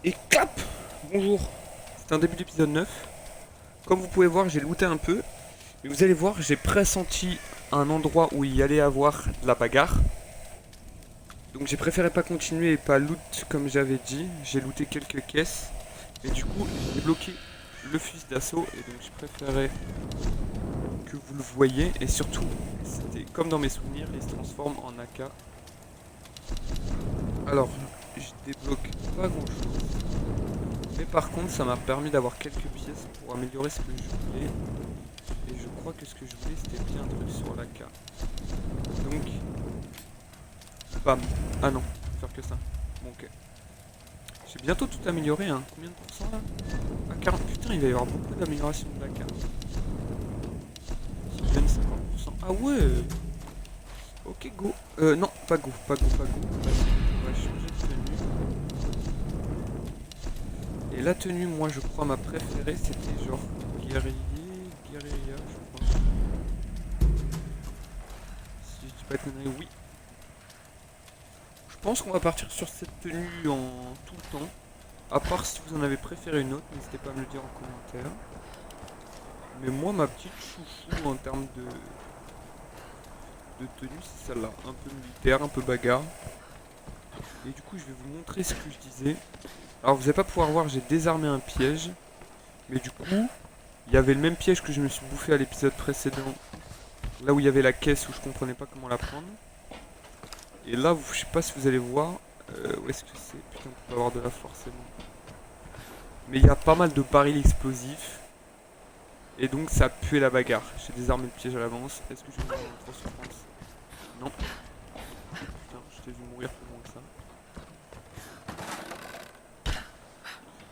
Et clap. Bonjour. C'est un début d'épisode 9. Comme vous pouvez voir, j'ai looté un peu. Mais vous allez voir, j'ai pressenti un endroit où il y allait avoir de la bagarre. Donc j'ai préféré pas continuer et pas loot comme j'avais dit. J'ai looté quelques caisses. Mais du coup, j'ai bloqué le fusil d'assaut. Et donc j'ai préféré que vous le voyez. Et surtout, c'était comme dans mes souvenirs, il se transforme en AK. Alors, je débloque pas grand chose. Mais par contre, ça m'a permis d'avoir quelques pièces pour améliorer ce que je voulais. Et je crois que ce que je voulais, c'était bien un truc sur l'AK. Donc, bam. Ah non, faire que ça. Bon, ok. J'ai bientôt tout amélioré, hein. Combien de pourcents là? Ah, 40. Putain, il va y avoir beaucoup d'amélioration de l'AK. Si je donne 50%. Ah ouais. Ok, go. Non, pas go, pas go, pas go. On va changer de tenue. Et la tenue, moi, je crois, ma préférée, c'était genre guerrier, guérilla, je crois. Si je dis pas de conneries, oui. Je pense qu'on va partir sur cette tenue en tout le temps. À part si vous en avez préféré une autre, n'hésitez pas à me le dire en commentaire. Mais moi, ma petite chouchou en termes de tenue, c'est celle-là. Un peu militaire, un peu bagarre. Et du coup, je vais vous montrer ce que je disais. Alors, vous n'allez pas pouvoir voir, j'ai désarmé un piège. Mais du coup, il y avait le même piège que je me suis bouffé à l'épisode précédent. Là où il y avait la caisse où je comprenais pas comment la prendre. Et là, je sais pas si vous allez voir. Où est-ce que c'est? Putain, on peut pas avoir de là forcément. Mais il y a pas mal de barils explosifs. Et donc ça puait la bagarre. J'ai désarmé le piège à l'avance. Est-ce que je vais mourir en trop souffrance? Non. Putain, je t'ai vu mourir plus loin que ça.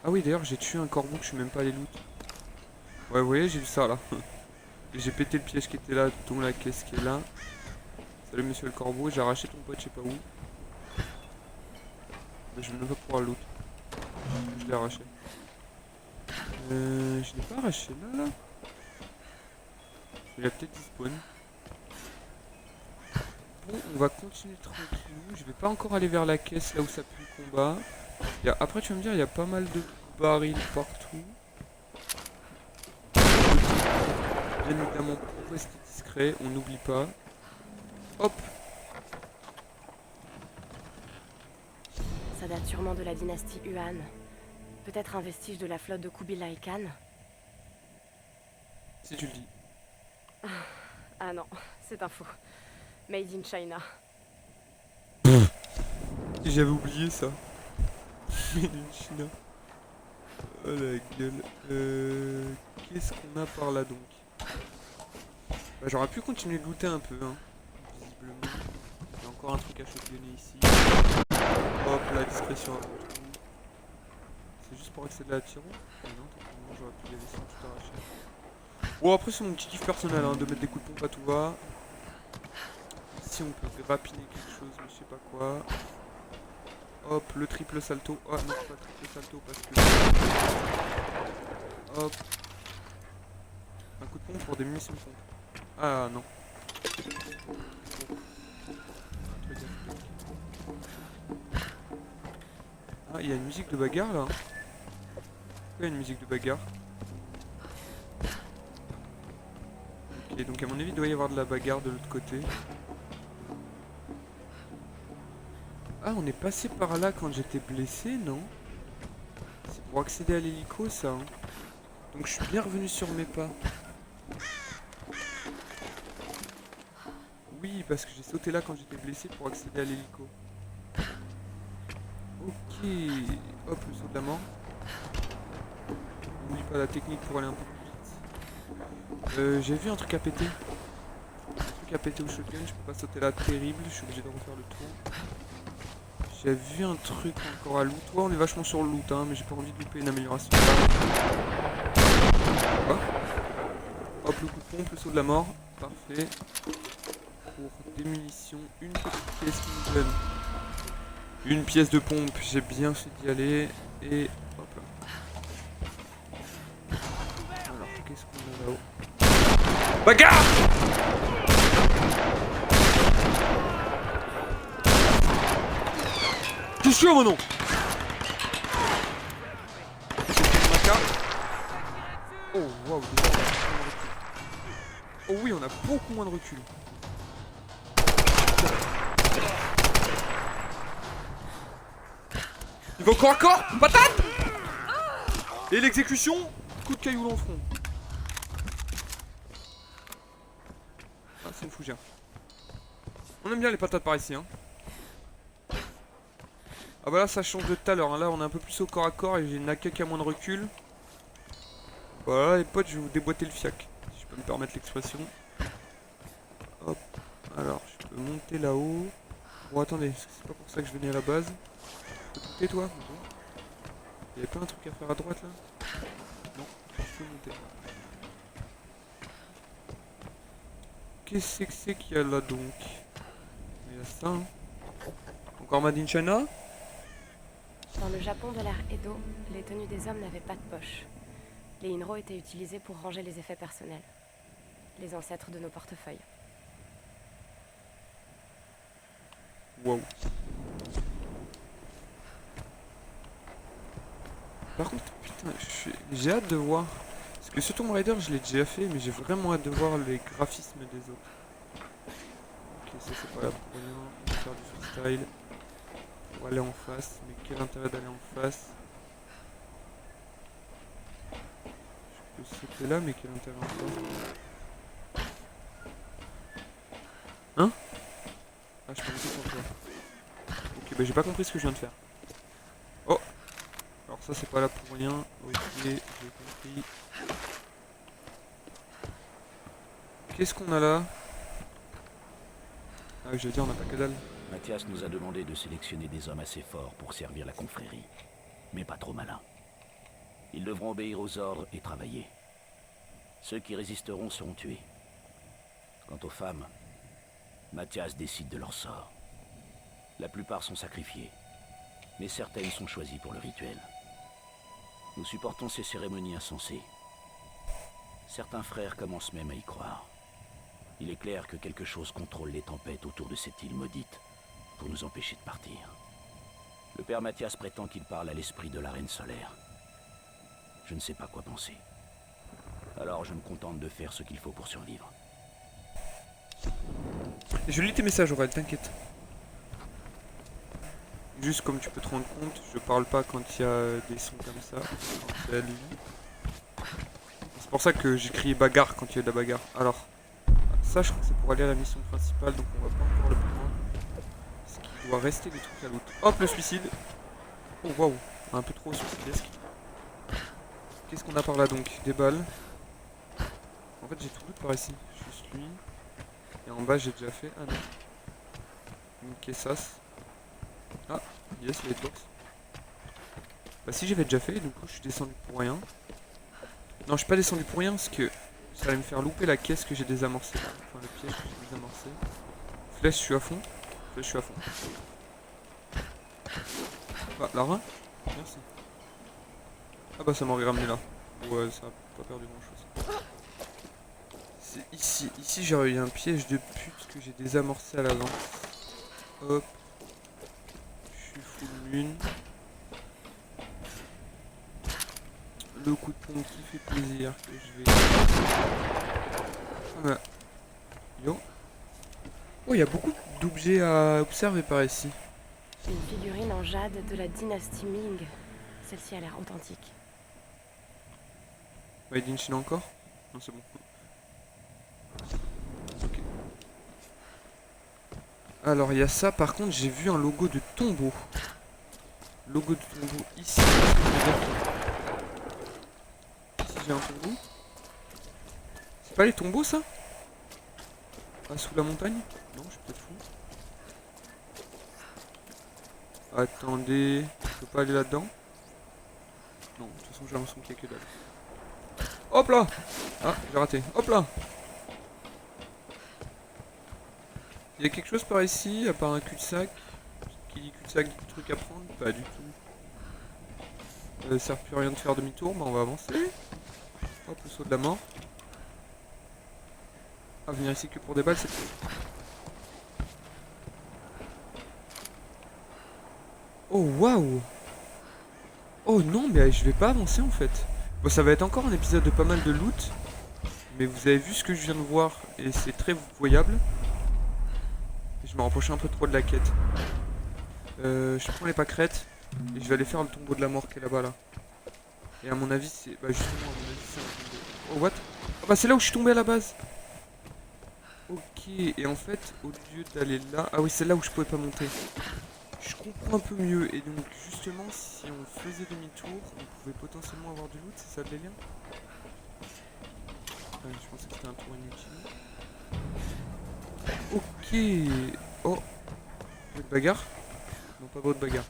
Ah oui, d'ailleurs, j'ai tué un corbeau que je suis même pas allé loot. Ouais, vous voyez, j'ai vu ça là. Et j'ai pété le piège qui était là, dont la caisse qui est là. Salut monsieur le corbeau, j'ai arraché ton pote, je sais pas où. Mais je vais même pas pouvoir le loot. Je l'ai arraché. Je l'ai pas arraché là. Il a peut-être despawn. Bon, on va continuer tranquillou. Je vais pas encore aller vers la caisse là où ça pue le combat. Après, tu vas me dire, il y a pas mal de barils partout. Bien évidemment, pour rester discret, on n'oublie pas. Hop! Ça date sûrement de la dynastie Yuan. Peut-être un vestige de la flotte de Kubilai Khan. Si tu le dis. Ah non, c'est un faux. Made in China. J'avais oublié ça. Made in China. Oh la gueule. Qu'est-ce qu'on a par là donc? Bah, j'aurais pu continuer de looter un peu, hein. Visiblement. Il y a encore un truc à shotgunner ici. Hop, la discrétion avant tout. C'est juste pour accéder à la tiro? Ah non, techniquement j'aurais pu les laisser tout arracher. Bon, après c'est mon petit kiff personnel, hein, de mettre des coups de pompe à tout va. Ici on peut rapiner quelque chose, mais je sais pas quoi. Hop, le triple salto. Oh non, pas le triple salto parce que... Hop. Un coup de pompe pour des munitions de pompe. Ah non. Ah, il y a une musique de bagarre là. Pourquoi il y a une musique de bagarre? Ok, donc à mon avis il doit y avoir de la bagarre de l'autre côté. Ah, on est passé par là quand j'étais blessé, non? C'est pour accéder à l'hélico ça, hein. Donc je suis bien revenu sur mes pas. Oui, parce que j'ai sauté là quand j'étais blessé pour accéder à l'hélico. Ok. Hop, le saut de la mort. N'oublie pas la technique pour aller un peu plus vite. J'ai vu un truc à péter. Un truc à péter au shotgun, je peux pas sauter là, terrible, je suis obligé de refaire le tour. J'ai vu un truc encore à loot. Ouais, on est vachement sur le loot, hein, mais j'ai pas envie de louper une amélioration. Hop. Hop, le coup de pompe, le saut de la mort. Parfait. Pour des munitions, une petite pièce qui nous donne une pièce de pompe. J'ai bien fait d'y aller. Et hop là. Alors, qu'est-ce qu'on a là-haut? Bagarre! Je suis mon nom! Oh waouh, déjà, on a beaucoup moins de recul. Oh oui, on a beaucoup moins de recul. Il va encore à corps. Patate. Et l'exécution, coup de caillou dans le front. Ah, c'est une fougère. On aime bien les patates par ici, hein. Ah bah là, ça change de tout à l'heure, hein. Là, on est un peu plus au corps à corps et j'ai une AQ qui a moins de recul. Voilà, les potes, je vais vous déboîter le fiac, si je peux me permettre l'expression. Hop. Alors, je peux monter là-haut. Bon, attendez, c'est pas pour ça que je venais à la base. Tu peux monter, toi? Bon. Il y avait pas un truc à faire à droite, là? Non, je peux monter. Qu'est-ce que c'est qu'il y a là, donc? Il y a ça, hein. Encore Made in China? Dans le Japon de l'ère Edo, les tenues des hommes n'avaient pas de poche. Les inro étaient utilisés pour ranger les effets personnels. Les ancêtres de nos portefeuilles. Waouh. Par contre, putain, j'ai hâte de voir. Parce que ce Tomb Raider, je l'ai déjà fait, mais j'ai vraiment hâte de voir les graphismes des autres. Ok, ça c'est pas là pour rien. On va faire du freestyle. Pour aller en face. Mais quel intérêt d'aller en face? Je peux sauter là, mais quel intérêt en face? Hein? Ah, je peux monter sur toi. Ok, bah j'ai pas compris ce que je viens de faire. Oh! Alors ça c'est pas là pour rien. Ok, j'ai compris. Qu'est-ce qu'on a là? Ah oui, je veux dire, on n'a pas que dalle. Mathias nous a demandé de sélectionner des hommes assez forts pour servir la confrérie, mais pas trop malins. Ils devront obéir aux ordres et travailler. Ceux qui résisteront seront tués. Quant aux femmes, Mathias décide de leur sort. La plupart sont sacrifiées, mais certaines sont choisies pour le rituel. Nous supportons ces cérémonies insensées. Certains frères commencent même à y croire. Il est clair que quelque chose contrôle les tempêtes autour de cette île maudite pour nous empêcher de partir. Le père Mathias prétend qu'il parle à l'esprit de la reine solaire. Je ne sais pas quoi penser. Alors je me contente de faire ce qu'il faut pour survivre. Je lis tes messages, Aurel, t'inquiète. Juste comme tu peux te rendre compte, je parle pas quand il y a des sons comme ça. Quand c'est à lui. C'est pour ça que j'ai crié bagarre quand il y a de la bagarre. Alors, ça je crois que c'est pour aller à la mission principale, donc on va pas encore le prendre. Parce qu'il doit rester des trucs à l'autre. Hop, le suicide. Oh waouh, un peu trop suicidesque. Qu'est-ce qu'on a par là donc? Des balles. En fait j'ai tout loot par ici. Juste lui. Et en bas j'ai déjà fait. Ah non. Une caissasse. Ah, yes, il y a des box. Bah si j'avais déjà fait, du coup je suis descendu pour rien. Non, je suis pas descendu pour rien parce que ça allait me faire louper la caisse que j'ai désamorcée. Enfin le piège que j'ai désamorcé. Flèche, je suis à fond. Flèche, je suis à fond. Ah, la rein. Merci. Ah bah ça m'aurait ramené là. Ouais, ça a pas perdu grand chose. C'est ici. Ici j'ai eu un piège de pute que j'ai désamorcé à l'avant. Hop. Je suis full lune. Le coup de pompe qui fait plaisir que je vais. Voilà. Yo. Oh, il y a beaucoup d'objets à observer par ici. Une figurine en jade de la dynastie Ming. Celle-ci a l'air authentique. Made in China encore? Non, c'est bon. Ok. Alors, il y a ça. Par contre, j'ai vu un logo de tombeau. Logo de tombeau ici. Ici, j'ai un tombeau. C'est pas les tombeaux, ça? Ah, sous la montagne? Non, je suis peut-être fou. Attendez, je peux pas aller là-dedans? Non, de toute façon j'ai l'impression qu'il y a que dalle. Hop là! Ah, j'ai raté. Hop là! Il y a quelque chose par ici, à part un cul-de-sac. Qui dit cul-de-sac dit truc à prendre? Pas du tout. Ça sert plus à rien de faire demi-tour, bah on va avancer. Hop, le saut de la mort. Ah, venir ici que pour des balles, c'est cool. Oh waouh! Oh non, mais je vais pas avancer en fait. Bon, ça va être encore un épisode de pas mal de loot. Mais vous avez vu ce que je viens de voir et c'est très voyable. Et je me rapprochais un peu trop de la quête. Je prends les pâquerettes et je vais aller faire le tombeau de la mort qui est là-bas là. Et à mon avis c'est... Bah justement à mon avis c'est un tombeau. Oh what? Ah bah c'est là où je suis tombé à la base. Ok, et en fait au lieu d'aller là... Ah oui c'est là où je pouvais pas monter. Je comprends un peu mieux et donc justement si on faisait demi-tour on pouvait potentiellement avoir du loot, c'est ça le délire? Je pensais que c'était un tour inutile. Ok. Oh. Votre bagarre? Non, pas votre bagarre.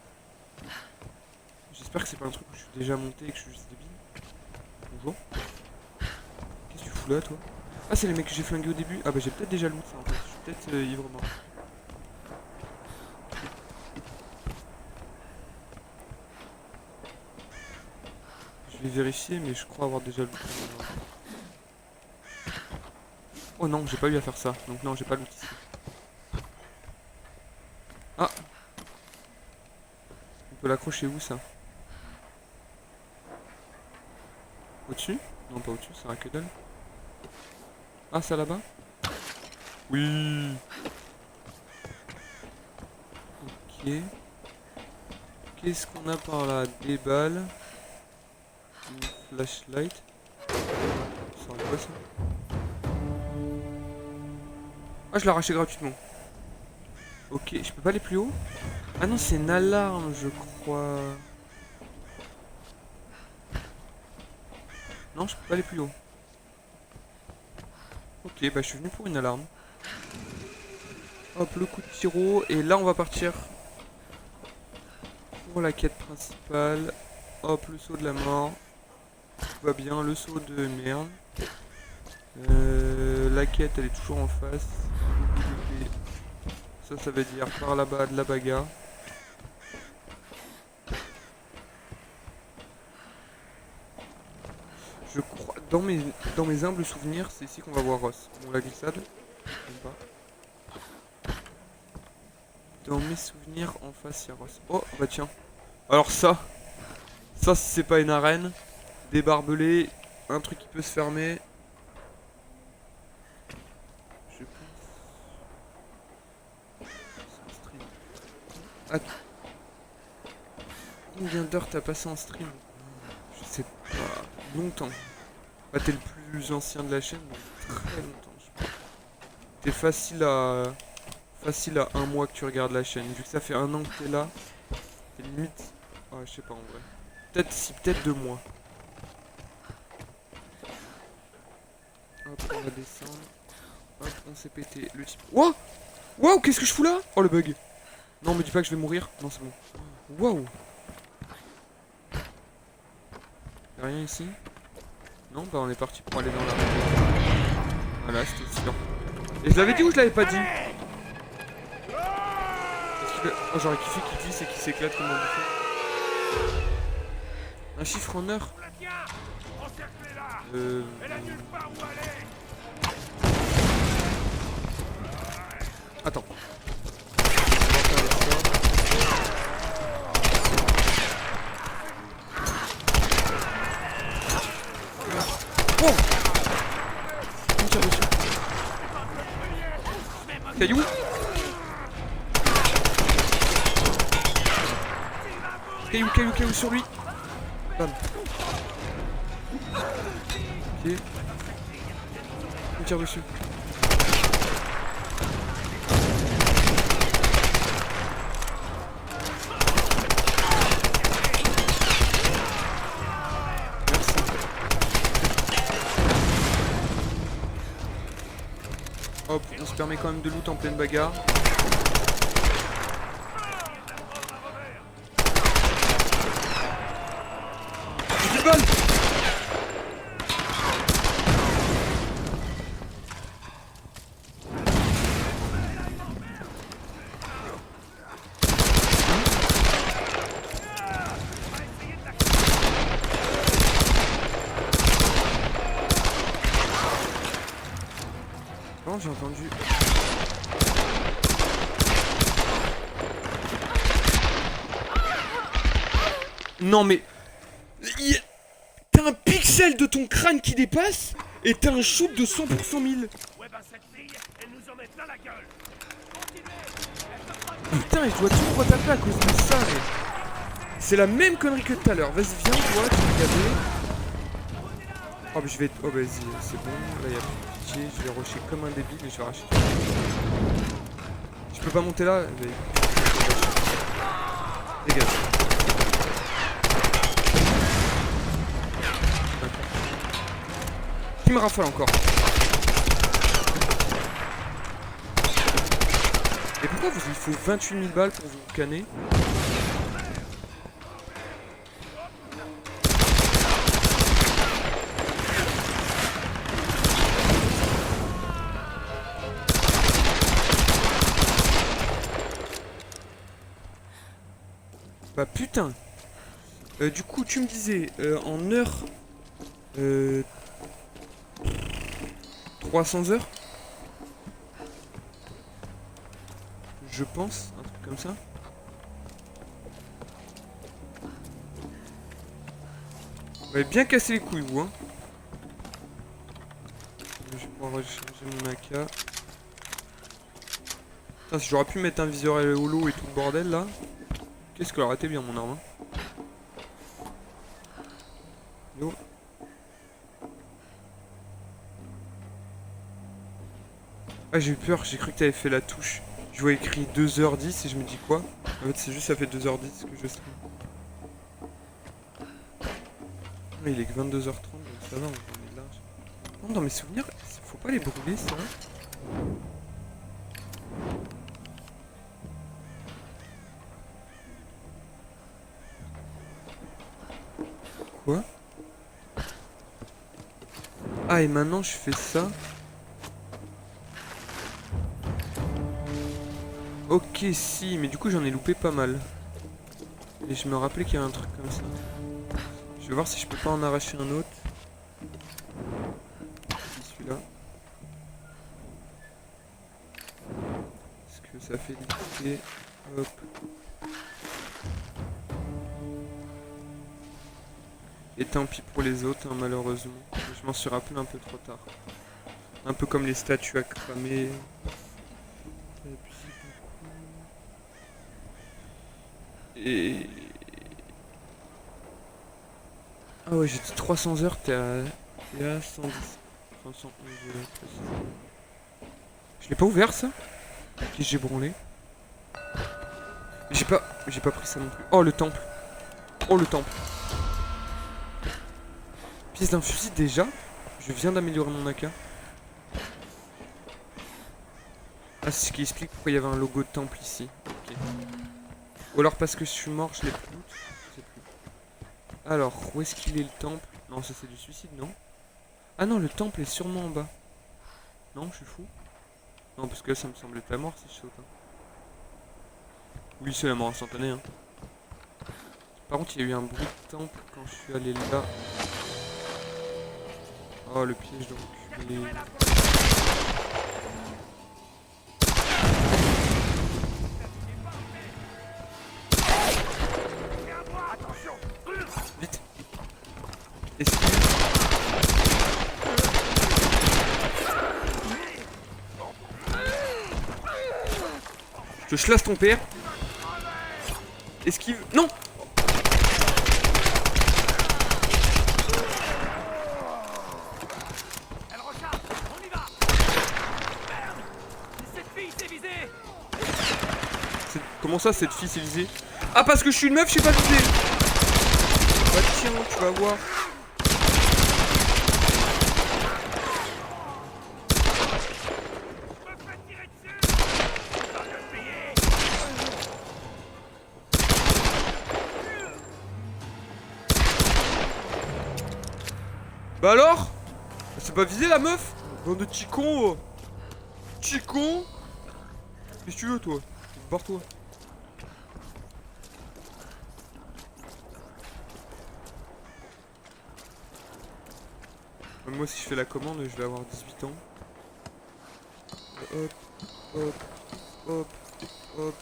J'espère que c'est pas un truc où je suis déjà monté et que je suis juste débile. Bonjour. Qu'est-ce que tu fous là, toi? Ah, c'est les mecs que j'ai flingués au début? Ah bah j'ai peut-être déjà loot ça en fait. Je suis peut-être ivre mort. Je vais vérifier mais je crois avoir déjà loot. Oh non, j'ai pas eu à faire ça. Donc non, j'ai pas loot ici. Ah. On peut l'accrocher où ça? Au-dessus? Non, pas au-dessus, ça n'a que dalle. Ah, ça là-bas? Oui. Ok. Qu'est-ce qu'on a par là? Des balles. Une flashlight. Ça sert à quoi ça? Ah, je l'ai arraché gratuitement. Ok, je peux pas aller plus haut? Ah non, c'est une alarme, je crois. Non, je peux pas aller plus haut. Ok, bah je suis venu pour une alarme. Hop, le coup de tiro. Et là, on va partir pour la quête principale. Hop, le saut de la mort. Tout va bien, le saut de merde. La quête, elle est toujours en face. Ça veut dire par là-bas de la bagarre. Je crois, dans mes humbles souvenirs, c'est ici qu'on va voir Ross. Bon, la glissade, même pas. Dans mes souvenirs, en face, il y a Ross. Oh, bah tiens. Alors ça, si c'est pas une arène, des barbelés, un truc qui peut se fermer. Je pense. C'est un stream. Attends. Combien d'heures t'as passé en stream? Je sais pas. Longtemps. Bah t'es le plus ancien de la chaîne, donc très longtemps. T'es facile à un mois que tu regardes la chaîne. Vu que ça fait un an que t'es là, t'es limite. Ah je sais pas en vrai. Peut-être 2 mois. Hop, on va descendre. Hop, on s'est pété le type. Wow! Wow, qu'est-ce que je fous là? Oh le bug. Non, me dis pas que je vais mourir. Non, c'est bon. Wow. Y'a rien ici? Non, bah on est parti pour aller dans la... Voilà, c'était sûr. Et je l'avais dit ou je l'avais pas dit? Oh, j'aurais kiffé qu'il dise et qu'il s'éclate comme un bouffon. Un chiffre en heure? Attends. Oh! Une tire dessus. Caillou? Caillou sur lui. Bam. Ok. On tire dessus. Merci. Hop, on se permet quand même de loot en pleine bagarre. Balle. Non, j'ai entendu. Non mais... T'as un pic pixel de ton crâne qui dépasse et t'as un shoot de 100% 1000. Ouais ben cette fille, elle nous en met plein la gueule. Putain, je dois tout retaper à cause de ça. Mais... c'est la même connerie que tout à l'heure. Vas-y, viens, toi, tu vas regarder. Oh, mais je vais... oh, vas-y, c'est bon. Là, y'a plus de pitié. Je vais rusher comme un débile et je vais racheter. Je peux pas monter là. Mais... dégage. Qui me rafale encore? Et pourquoi il faut 28 000 balles pour vous canner? Bah putain. Du coup tu me disais en heure 300 heures, je pense, un truc comme ça. Vous m'avez bien cassé les couilles, vous, hein. Je vais pouvoir recharger mon AK. Putain, si j'aurais pu mettre un viseur holo et tout le bordel, là. Qu'est-ce qu'elle aurait été bien, mon arme, hein. Yo. Ah, j'ai eu peur, j'ai cru que t'avais fait la touche. Je vois écrit 2h10 et je me dis quoi? En fait, c'est juste ça fait 2h10 que je stream. Ah, il est que 22h30, donc ça va, on est large. Non, dans mes souvenirs, faut pas les brûler, ça. Quoi? Ah, et maintenant je fais ça. Ok, si, mais du coup j'en ai loupé pas mal. Et je me rappelais qu'il y avait un truc comme ça. Je vais voir si je peux pas en arracher un autre. Si celui-là. Est-ce que ça fait l'équité? Hop. Et tant pis pour les autres, hein, malheureusement. Je m'en suis rappelé un peu trop tard. Un peu comme les statues à cramer. Et... ah ouais, j'ai dit 300 heures, t'es à 110. 311 précisément. Je l'ai pas ouvert, ça? Ok, j'ai branlé. J'ai pas pris ça non plus. Oh, le temple. Oh, le temple. Pièce d'un fusil, déjà? Je viens d'améliorer mon AK. Ah, c'est ce qui explique pourquoi il y avait un logo de temple ici. Ok. Ou alors parce que je suis mort, je l'ai plus. Je sais plus. Alors, où est-ce qu'il est le temple? Non, ça c'est du suicide, non? Ah non, le temple est sûrement en bas. Non, je suis fou. Non, parce que là, ça me semblait pas mort si je saute. Hein. Oui, c'est la mort instantanée. Hein. Par contre, il y a eu un bruit de temple quand je suis allé là. Oh, le piège de reculer. Vite. Esquive. Je te chlasse ton père. Esquive. Non. Elle recharge, on y va. Merde, cette fille s'est visée. Comment ça, cette fille s'est visée? Ah, parce que je suis une meuf, je suis pas visée. Bah tiens, tu vas voir. Bah alors? C'est pas visé la meuf? Bande de chicons. Chicons. Qu'est-ce que tu veux toi? Barre-toi. Moi si je fais la commande je vais avoir 18 ans. Hop, hop, hop, hop,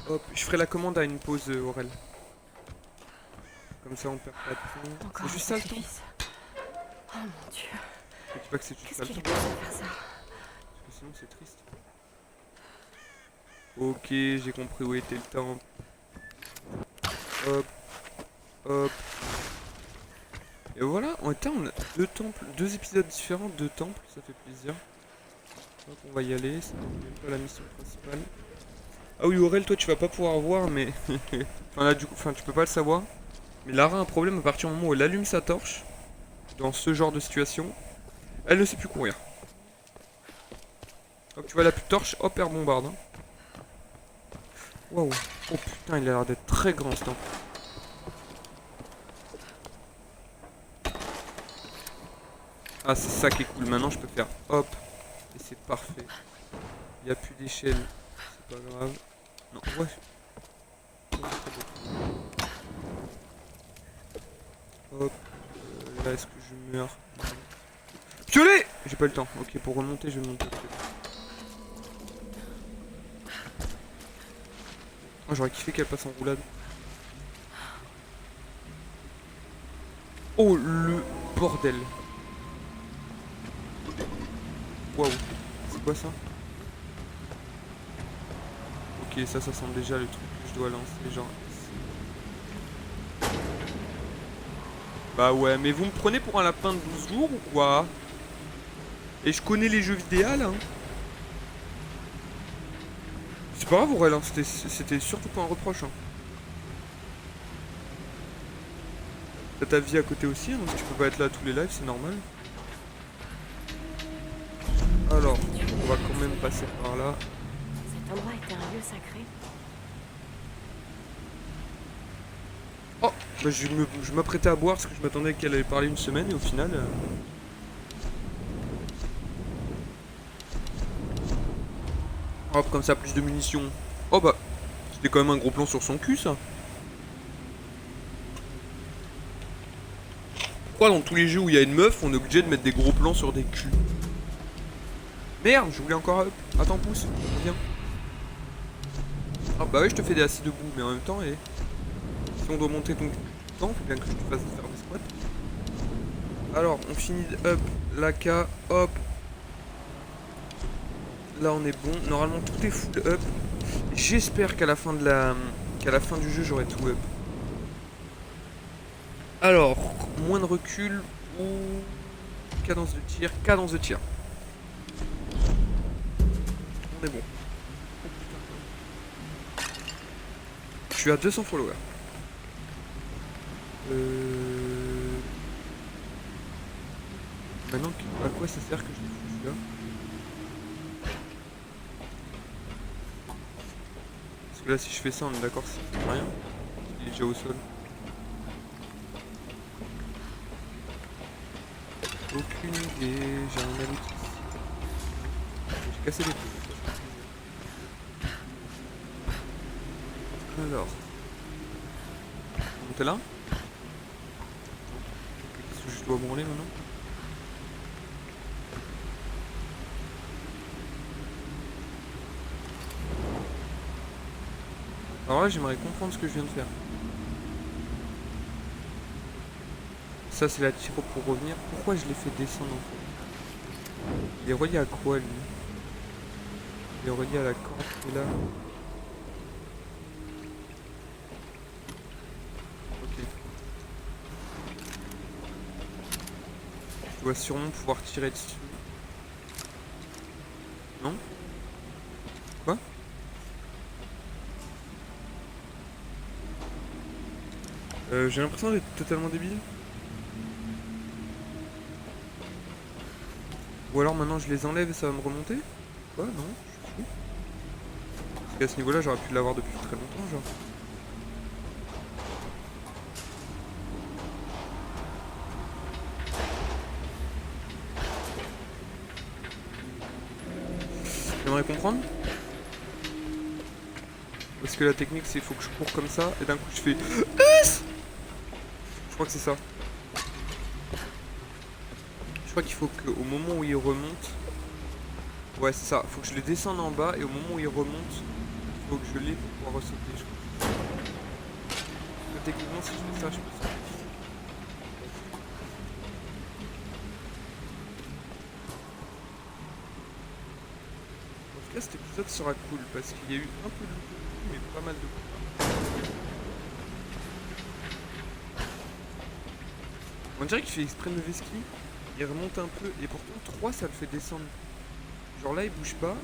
hop. Je ferai la commande à une pause Aurel. Comme ça on perd pas de temps. Encore C'est un juste ça le temps. sacrifice. Oh mon Dieu. Je dis pas que c'est juste Qu'est-ce pas le qu'il temps, est passé à faire ça? parce que sinon c'est triste. Ok, j'ai compris où était le temple. Hop, hop. Et voilà, en termes, on a deux temples, deux épisodes différents, deux temples, ça fait plaisir. Hop, on va y aller, c'est même pas la mission principale. Ah oui, Aurel, toi tu vas pas pouvoir voir, mais... enfin, là, du coup, enfin, tu peux pas le savoir. Mais Lara a un problème à partir du moment où elle allume sa torche, dans ce genre de situation, elle ne sait plus courir. Hop, tu vois, elle a plus de torche, hop, elle bombarde. Hein. Waouh. Oh putain, il a l'air d'être très grand ce temple. Ah, c'est ça qui est cool. Maintenant, je peux faire hop. Et c'est parfait. Il n'y a plus d'échelle. C'est pas grave. Non, ouais. Hop. Là, est-ce que je meurs? Piolet! J'ai pas le temps. Ok, pour remonter, je vais monter. Oh, j'aurais kiffé qu'elle passe en roulade. Oh, le bordel. Waouh. C'est quoi ça? Ok, ça sent déjà le truc que je dois lancer, genre... Bah ouais, mais vous me prenez pour un lapin de 12 jours ou quoi? Et je connais les jeux vidéo là. Hein. C'est pas grave, Aurel, hein. C'était surtout pas un reproche. Hein. T'as ta vie à côté aussi, hein. Si tu peux pas être là à tous les lives, c'est normal. Alors, on va quand même passer par là. Cet endroit était un lieu sacré. Oh, bah je m'apprêtais à boire parce que je m'attendais qu'elle allait parler une semaine et au final... Hop, comme ça, plus de munitions. Oh bah, c'était quand même un gros plan sur son cul, ça. Pourquoi dans tous les jeux où il y a une meuf, on est obligé de mettre des gros plans sur des culs? Merde, je voulais encore up. Attends, pousse, viens. Ah bah oui, je te fais des assis debout, mais en même temps, et... si on doit monter ton cul tout le temps, faut bien que je te fasse faire des squats. Alors, on finit de up, l'AK, hop. Là, on est bon. Normalement, tout est full up. J'espère qu'à la fin de qu'à la fin du jeu, j'aurai tout up. Alors, moins de recul ou cadence de tir. Cadence de tir. On est bon. Je suis à 200 followers. Maintenant, à quoi ça sert que je l'ai foutu là? Parce que là, si je fais ça, on est d'accord, c'est rien. Il est déjà au sol. Aucune idée, j'ai un ami ici. J'ai cassé les poules. Alors. Monter là? Qu'est-ce que je dois branler maintenant? Alors là, j'aimerais comprendre ce que je viens de faire. Ça, c'est la tire pour revenir. Pourquoi je l'ai fait descendre en fait? Il est relié à quoi lui? Il est relié à la corde qui est là. Ok. Je dois sûrement pouvoir tirer dessus. Non? Quoi? J'ai l'impression d'être totalement débile. Ou alors maintenant je les enlève et ça va me remonter? Quoi? Non, je suis fou. Parce qu'à ce niveau-là, j'aurais pu l'avoir depuis très longtemps, genre. J'aimerais comprendre. Parce que la technique, c'est faut que je cours comme ça et d'un coup je fais... Je crois que c'est ça. Je crois qu'il faut qu'au moment où il remonte... Ouais, c'est ça. Faut que je les descende en bas et au moment où il remonte, il faut que je l'ai pour pouvoir ressauter. Je crois. Techniquement, si je fais ça, je peux sauter. tout cas cet épisode sera cool parce qu'il y a eu un peu de loot, mais pas mal de loot. On dirait qu'il fait exprès de lever ski. Il remonte un peu et pourtant 3 ça le fait descendre. Genre là il bouge pas.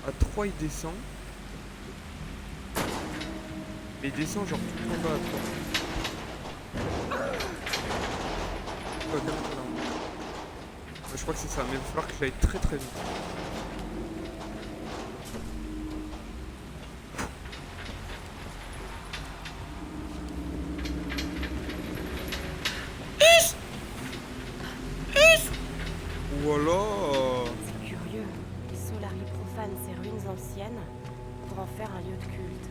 À 3 il descend. Mais il descend genre tout en bas à 3. Oh, calme-toi, là. Je crois que c'est ça, mais il va falloir que j'aille très très vite. Voilà. C'est curieux. Solari profane ces ruines anciennes pour en faire un lieu de culte.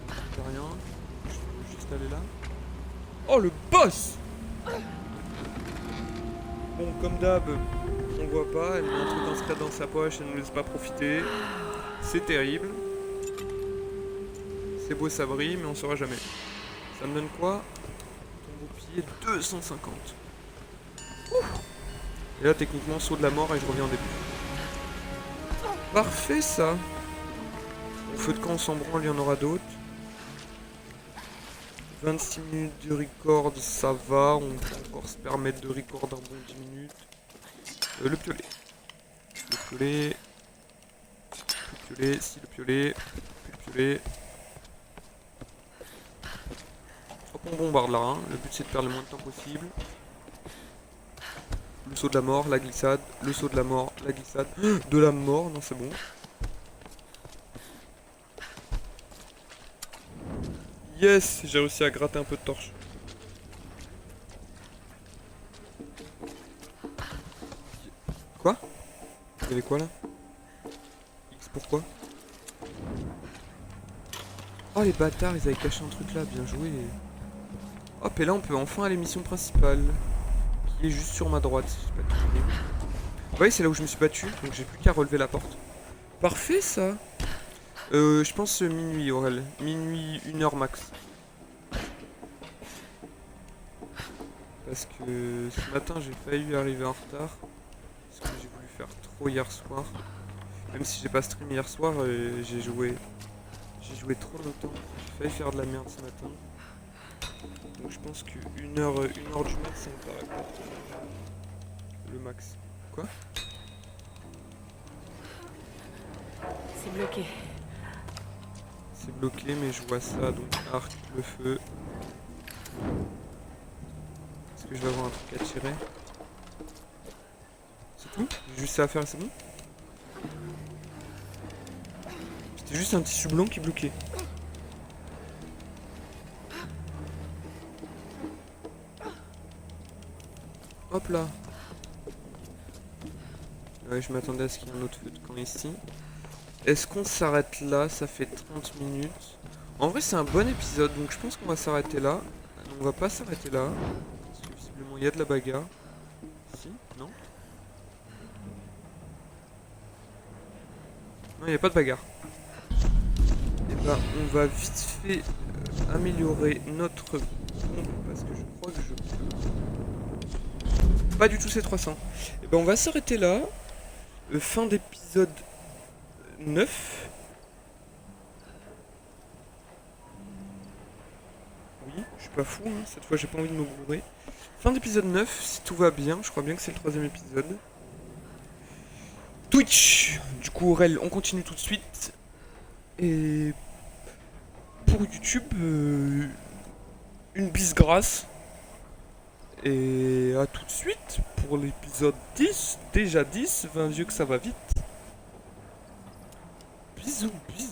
Y'a rien. Je peux juste aller là. Oh le boss! Bon comme d'hab, on voit pas, elle met un truc dans secret dans sa poche, elle nous laisse pas profiter. C'est terrible. C'est beau ça brille, mais on saura jamais. Ça me donne quoi? Tombeau pillé 250. Ouh. Et là techniquement saut de la mort et je reviens en début. Parfait ça. Au feu de camp on s'en branle, il y en aura d'autres. 26 minutes de record, ça va, on peut encore se permettre de record un bon 10 minutes. Le piolet. Le piolet. Le piolet, si le piolet. Le piolet. Hop, on bombarde là, hein. Le but c'est de perdre le moins de temps possible. Le saut de la mort, la glissade, le saut de la mort, la glissade. De la mort, non c'est bon. Yes, j'ai réussi à gratter un peu de torche. Quoi? Il y avait quoi là? X pourquoi? Oh les bâtards, ils avaient caché un truc là, bien joué. Hop, et là on peut enfin aller à l'émission principale. Qui est juste sur ma droite, si je dis pas de conneries. Vous voyez, c'est là où je me suis battu, donc j'ai plus qu'à relever la porte. Parfait ça! Je pense minuit, Aurel. Minuit, 1h max. Parce que ce matin, j'ai failli arriver en retard. Parce que j'ai voulu faire trop hier soir. Même si j'ai pas stream hier soir, j'ai joué trop longtemps. J'ai failli faire de la merde ce matin. Donc je pense que 1h du max, ça me paraît pas le max. Quoi? C'est bloqué. C'est bloqué, mais je vois ça, donc arc, le feu. Est-ce que je vais avoir un truc à tirer? C'est tout? J'ai juste ça à faire, c'est bon? C'était juste un tissu blanc qui bloquait. Hop là. Ouais, je m'attendais à ce qu'il y ait un autre feu de camp ici. Est-ce qu'on s'arrête là? Ça fait 30 minutes. En vrai, c'est un bon épisode, donc je pense qu'on va s'arrêter là. On va pas s'arrêter là. Parce que visiblement, il y a de la bagarre. Si? Non? Non, il n'y a pas de bagarre. Et bah, on va vite fait améliorer notre pompe parce que je crois que je peux. Pas du tout, c'est 300. Et ben, on va s'arrêter là. Fin d'épisode 9. Oui, je suis pas fou, hein. Cette fois j'ai pas envie de me bourrer. Fin d'épisode 9, si tout va bien, je crois bien que c'est le 3ème épisode. Twitch. Du coup Aurel, on continue tout de suite. Et pour YouTube, une bise grasse. Et à tout de suite pour l'épisode 10. Déjà 10, 20 vieux que ça va vite. Bisous, bisous.